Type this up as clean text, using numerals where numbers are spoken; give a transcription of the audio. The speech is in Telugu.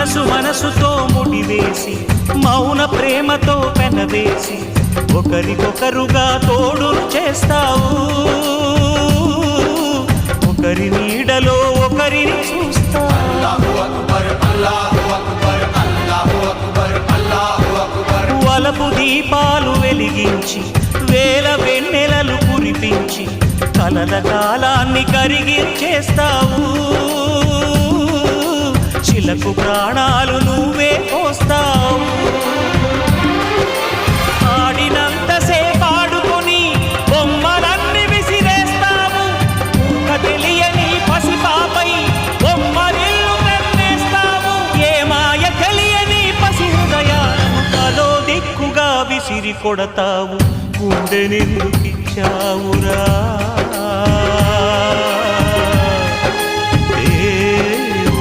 మనసుతో ముడివేసి మౌన ప్రేమతో పెనవేసి ఒకరికొకరుగా తోడును చేస్తావు ఒకరి నీడలో ఒకరిని చూస్తావు వలపు దీపాలు వెలిగించి వేల వెన్నెలలు కురిపించి కలల కాలాన్ని కరిగించేస్తావు చిలకు ప్రాణాలు నువ్వే పోస్తావు ఆడినంతసేపు ఆడుకొని బొమ్మలన్నీ విసిరేస్తావు తెలియని పసిపాపై బొమ్మరిల్లు కన్నేస్తావు ఏ మాయ తెలియని పసి హృదయాలను తలో దిక్కుగా విసిరి కొడతావు గుండెనెందుకిచ్చావురా